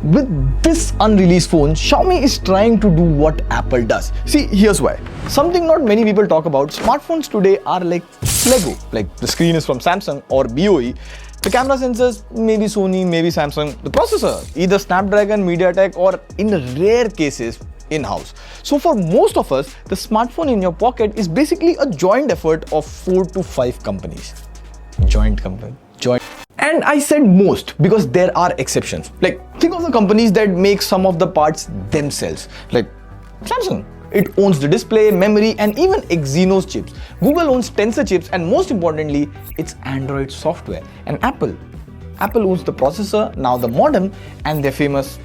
With this unreleased phone, Xiaomi is trying to do what Apple does. See, here's why. Something not many people talk about, smartphones today are like Lego. Like the screen is from Samsung or BOE. The camera sensors, maybe Sony, maybe Samsung. The processor, either Snapdragon, MediaTek, or in rare cases, in-house. So for most of us, the smartphone in your pocket is basically a joint effort of 4 to 5 companies. Joint. And I said most because there are exceptions. Like, think of the companies that make some of the parts themselves. Like Samsung. It owns the display, memory, and even Exynos chips. Google owns Tensor chips, and most importantly, it's Android software. And Apple owns the processor, now the modem, and their famous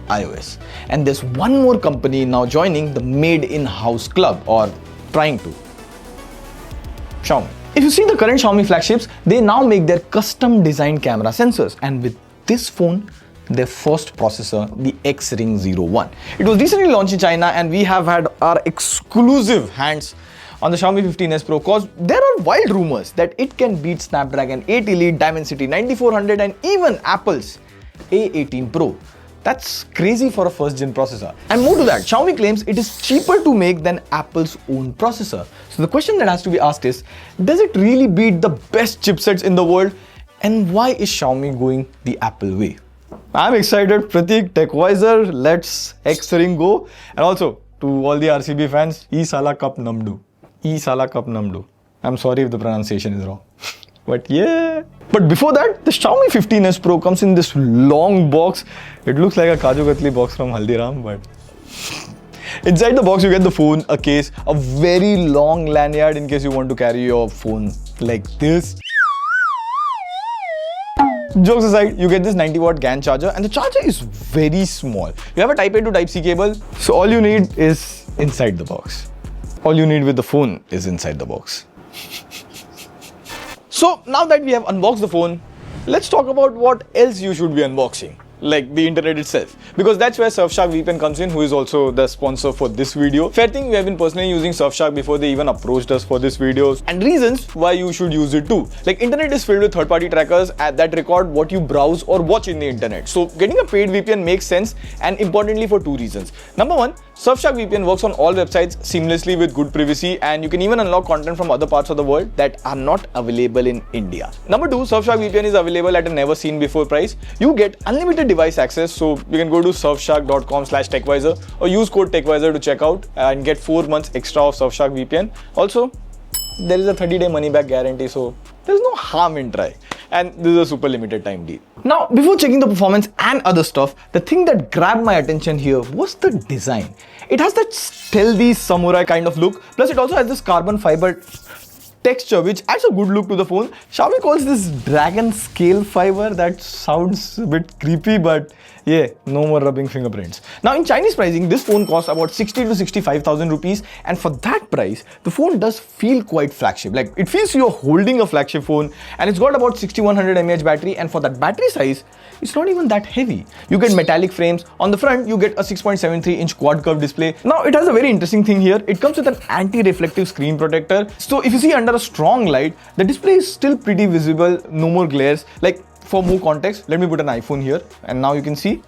iOS. And there's one more company now joining the made-in-house club, or trying to. Xiaomi. If you see the current Xiaomi flagships, they now make their custom-designed camera sensors. And with this phone, their first processor, the X-Ring 01. It was recently launched in China, and we have had our exclusive hands on the Xiaomi 15s Pro, cause there are wild rumors that it can beat Snapdragon 8 Elite, Dimensity 9400, and even Apple's A18 Pro. That's crazy for a first-gen processor. And more to that, Xiaomi claims it is cheaper to make than Apple's own processor. So the question that has to be asked is, does it really beat the best chipsets in the world? And why is Xiaomi going the Apple way? I'm excited. Pratik, TechWiser, let's X-Ring go. And also, to all the RCB fans, E Sala Cup Namdu. E Sala Cup Namdu. I'm sorry if the pronunciation is wrong. But yeah. But before that, the Xiaomi 15s Pro comes in this long box. It looks like a Kaju Katli box from Haldiram, but inside the box you get the phone, a case, a very long lanyard in case you want to carry your phone like this. Jokes aside, you get this 90-watt GAN charger, and the charger is very small. You have a Type A to Type C cable, so all you need is inside the box. All you need with the phone is inside the box. So now that we have unboxed the phone, let's talk about what else you should be unboxing. Like the internet itself, because that's where Surfshark VPN comes in, who is also the sponsor for this video. Fair thing, we have been personally using Surfshark before they even approached us for this videos, and reasons why you should use it too. Like, internet is filled with third-party trackers that record what you browse or watch in the internet. So getting a paid VPN makes sense, and importantly for 2 reasons. Number 1, Surfshark VPN works on all websites seamlessly with good privacy, and you can even unlock content from other parts of the world that are not available in India. Number 2, Surfshark VPN is available at a never seen before price. You get unlimited device access, so you can go to surfshark.com/TechWiser or use code TechWiser to check out and get 4 months extra of Surfshark VPN. Also, there is a 30-day money-back guarantee, so there's no harm in try. And this is a super limited time deal. Now, before checking the performance and other stuff, the thing that grabbed my attention here was the design. It has that stealthy samurai kind of look, plus it also has this carbon fiber texture which adds a good look to the phone. Xiaomi calls this dragon scale fiber. That sounds a bit creepy, but yeah, no more rubbing fingerprints. Now in Chinese pricing, this phone costs about 60 to 65,000 rupees, and for that price, the phone does feel quite flagship. Like, it feels you're holding a flagship phone, and it's got about 6100 mAh battery, and for that battery size, it's not even that heavy. You get metallic frames. On the front, you get a 6.73-inch quad curve display. Now it has a very interesting thing here. It comes with an anti-reflective screen protector. So if you see under a strong light, the display is still pretty visible, no more glares. Like, for more context, let me put an iPhone here, and now you can see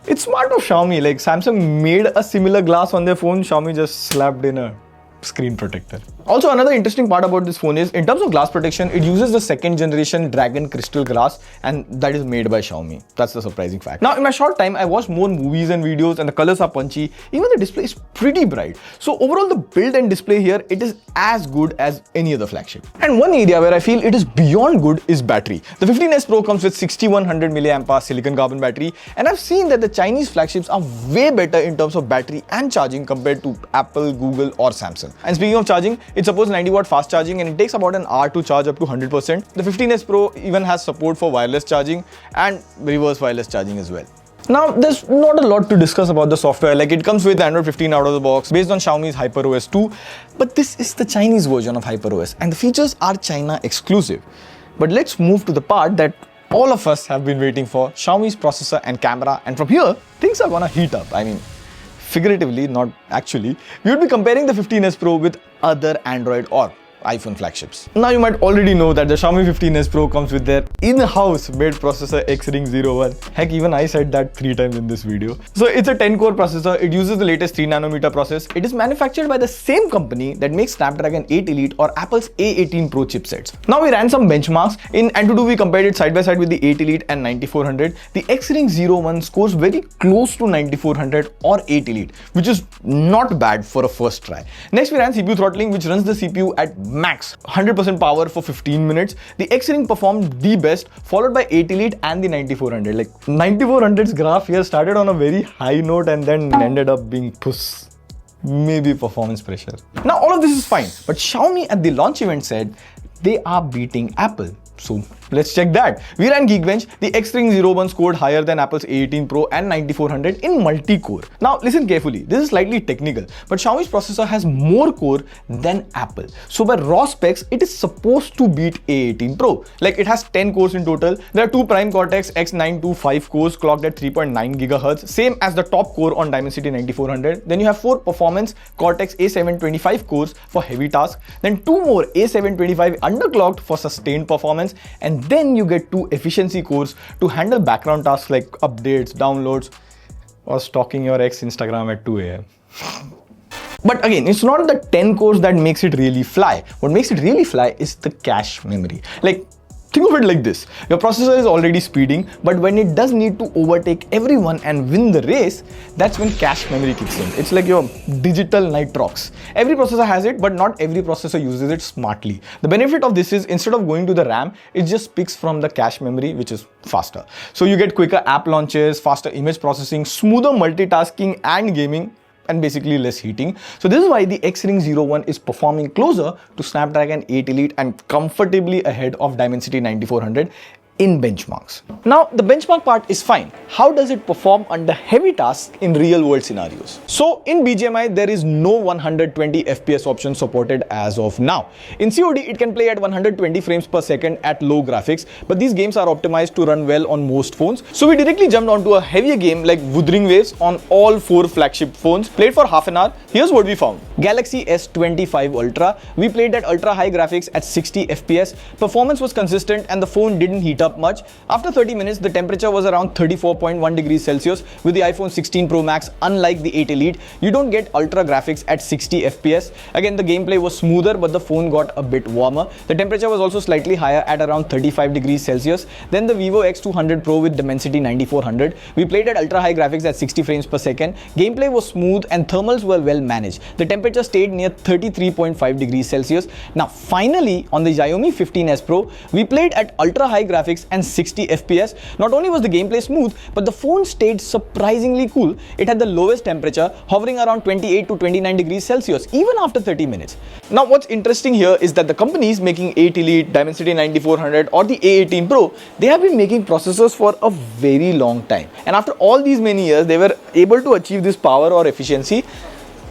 it's smart of Xiaomi. Like, Samsung made a similar glass on their phone, Xiaomi just slapped in a screen protector. Also, another interesting part about this phone is, in terms of glass protection, it uses the 2nd generation Dragon crystal glass, and that is made by Xiaomi. That's the surprising fact. Now, in my short time, I watched more movies and videos, and the colors are punchy. Even the display is pretty bright. So overall, the build and display here, it is as good as any other flagship. And one area where I feel it is beyond good is battery. The 15s Pro comes with 6100 mAh silicon carbon battery, and I've seen that the Chinese flagships are way better in terms of battery and charging compared to Apple, Google, or Samsung. And speaking of charging, it supports 90-watt fast charging, and it takes about an hour to charge up to 100%. The 15s Pro even has support for wireless charging and reverse wireless charging as well. Now, there's not a lot to discuss about the software. Like, it comes with Android 15 out of the box based on Xiaomi's HyperOS 2, but this is the Chinese version of HyperOS, and the features are China exclusive. But let's move to the part that all of us have been waiting for, Xiaomi's processor and camera, and from here, things are gonna heat up. I mean, figuratively, not actually. We would be comparing the 15s Pro with other Android or iPhone flagships. Now you might already know that the Xiaomi 15s Pro comes with their in-house made processor X-Ring 01. Heck, even I said that 3 times in this video. So it's a 10-core processor. It uses the latest 3nm process. It is manufactured by the same company that makes Snapdragon 8 Elite or Apple's A18 Pro chipsets. Now we ran some benchmarks and to do we compared it side by side with the 8 Elite and 9400. The X-Ring 01 scores very close to 9400 or 8 Elite, which is not bad for a first try. Next we ran CPU throttling, which runs the CPU at max 100% power for 15 minutes. The X-Ring performed the best, followed by 8 Elite and the 9400. Like 9400's graph here started on a very high note and then ended up being puss. Maybe performance pressure. Now all of this is fine, but Xiaomi at the launch event said they are beating Apple. So let's check that. We ran Geekbench. The X-Ring 01 scored higher than Apple's A18 Pro and 9400 in multi-core. Now listen carefully, this is slightly technical, but Xiaomi's processor has more core than Apple. So by raw specs, it is supposed to beat A18 Pro. Like it has 10 cores in total. There are 2 Prime Cortex X925 cores clocked at 3.9 GHz, same as the top core on Dimensity 9400. Then you have 4 performance Cortex A725 cores for heavy tasks. Then 2 more A725 underclocked for sustained performance. And then you get 2 efficiency cores to handle background tasks like updates, downloads, or stalking your ex Instagram at 2 AM. But again, it's not the 10 cores that makes it really fly. What makes it really fly is the cache memory. Like, think of it like this. Your processor is already speeding, but when it does need to overtake everyone and win the race, that's when cache memory kicks in. It's like your digital nitrox. Every processor has it, but not every processor uses it smartly. The benefit of this is instead of going to the RAM, it just picks from the cache memory, which is faster. So you get quicker app launches, faster image processing, smoother multitasking and gaming, and basically less heating. So this is why the X-Ring 01 is performing closer to Snapdragon 8 Elite and comfortably ahead of Dimensity 9400 in benchmarks. Now the benchmark part is fine. How does it perform under heavy tasks in real world scenarios? So in BGMI there is no 120 FPS option supported as of now. In COD it can play at 120 frames per second at low graphics, but these games are optimized to run well on most phones. So we directly jumped onto a heavier game like Wuthering Waves on all 4 flagship phones, played for half an hour. Here's what we found. Galaxy S25 Ultra, we played at ultra high graphics at 60 FPS. Performance was consistent and the phone didn't heat up much. After 30 minutes, the temperature was around 34.1 degrees Celsius. With the iPhone 16 Pro Max, unlike the 8 Elite, you don't get ultra graphics at 60 FPS. Again, the gameplay was smoother, but the phone got a bit warmer. The temperature was also slightly higher at around 35 degrees Celsius. Then the Vivo X200 Pro with Dimensity 9400. We played at ultra high graphics at 60 frames per second. Gameplay was smooth and thermals were well managed. The temperature stayed near 33.5 degrees Celsius. Now, finally, on the Xiaomi 15s Pro, we played at ultra high graphics and 60 FPS. Not only was the gameplay smooth, but the phone stayed surprisingly cool. It had the lowest temperature, hovering around 28 to 29 degrees Celsius, even after 30 minutes. Now, what's interesting here is that the companies making 8 Elite, Dimensity 9400 or the A18 Pro, they have been making processors for a very long time. And after all these many years, they were able to achieve this power or efficiency.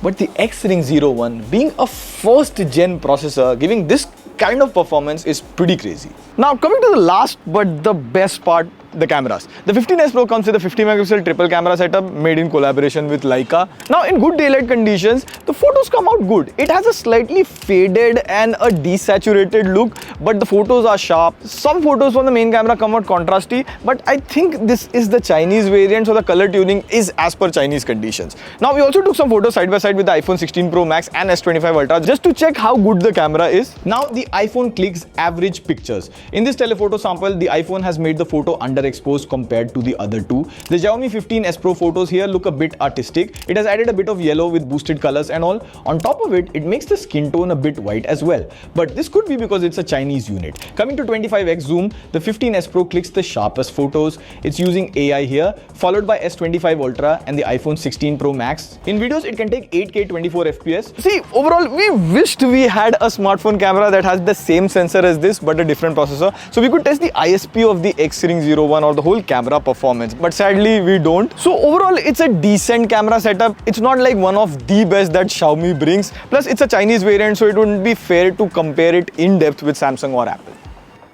But the X-Ring 01 being a first gen processor, giving this kind of performance is pretty crazy. Now coming to the last but the best part, the cameras. The 15s Pro comes with a 50 megapixel triple camera setup made in collaboration with Leica. Now in good daylight conditions, the photos come out good. It has a slightly faded and a desaturated look, but the photos are sharp. Some photos from the main camera come out contrasty, but I think this is the Chinese variant, so the color tuning is as per Chinese conditions. Now we also took some photos side by side with the iPhone 16 Pro Max and S25 Ultra just to check how good the camera is. Now the iPhone clicks average pictures. In this telephoto sample, the iPhone has made the photo underexposed compared to the other two. The Xiaomi 15s Pro photos here look a bit artistic. It has added a bit of yellow with boosted colors and all. On top of it, it makes the skin tone a bit white as well. But this could be because it's a Chinese unit. Coming to 25x zoom, the 15s Pro clicks the sharpest photos. It's using AI here, followed by S25 Ultra and the iPhone 16 Pro Max. In videos, it can take 8K 24 FPS. See, overall, we wished we had a smartphone camera that has the same sensor as this, but a different processor. So we could test the ISP of the X-Ring 01 or the whole camera performance, but sadly we don't. So overall, it's a decent camera setup. It's not like one of the best that Xiaomi brings. Plus, it's a Chinese variant, so it wouldn't be fair to compare it in depth with Samsung or Apple.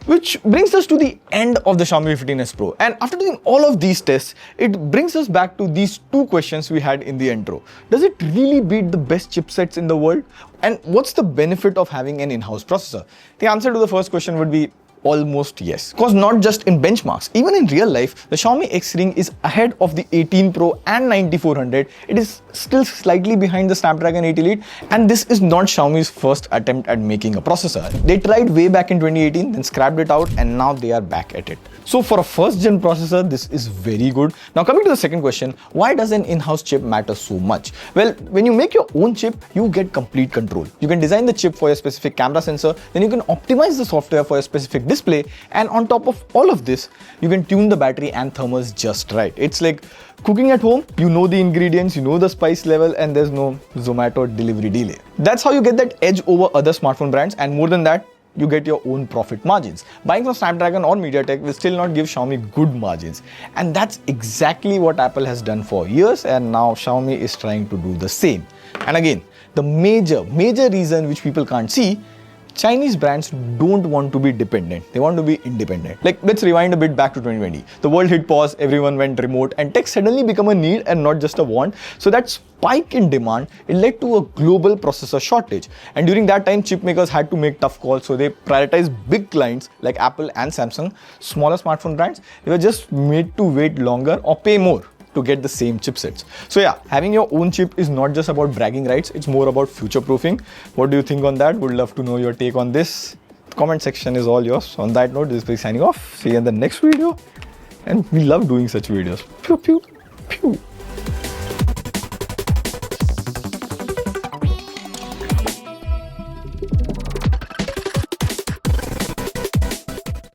Which brings us to the end of the Xiaomi 15s Pro. And after doing all of these tests, it brings us back to these two questions we had in the intro. Does it really beat the best chipsets in the world? And what's the benefit of having an in-house processor? The answer to the first question would be almost yes. Because not just in benchmarks, even in real life, the Xiaomi X Ring is ahead of the 18 Pro and 9400. It is still slightly behind the Snapdragon 8 Elite, and this is not Xiaomi's first attempt at making a processor. They tried way back in 2018, then scrapped it out, and now they are back at it. So for a first gen processor, this is very good. Now coming to the second question, why does an in-house chip matter so much? Well, when you make your own chip, you get complete control. You can design the chip for your specific camera sensor, then you can optimize the software for your specific display, and on top of all of this, you can tune the battery and thermals just right. It's like cooking at home, you know the ingredients, you know the spice level, and there's no Zomato delivery delay. That's how you get that edge over other smartphone brands, and more than that, you get your own profit margins. Buying from Snapdragon or MediaTek will still not give Xiaomi good margins. And that's exactly what Apple has done for years, and now Xiaomi is trying to do the same. And again, the major reason which people can't see, Chinese brands don't want to be dependent. They want to be independent. Like, let's rewind a bit back to 2020. The world hit pause, everyone went remote, and tech suddenly became a need and not just a want. So that spike in demand, it led to a global processor shortage. And during that time, chip makers had to make tough calls. So they prioritized big clients like Apple and Samsung. Smaller smartphone brands, they were just made to wait longer or pay more to get the same chipsets. So yeah, having your own chip is not just about bragging rights, it's more about future proofing. What do you think on that? Would love to know your take on this. The comment section is all yours. On that note, this is Big signing off. See you in the next video. And we love doing such videos. Pew, pew, pew.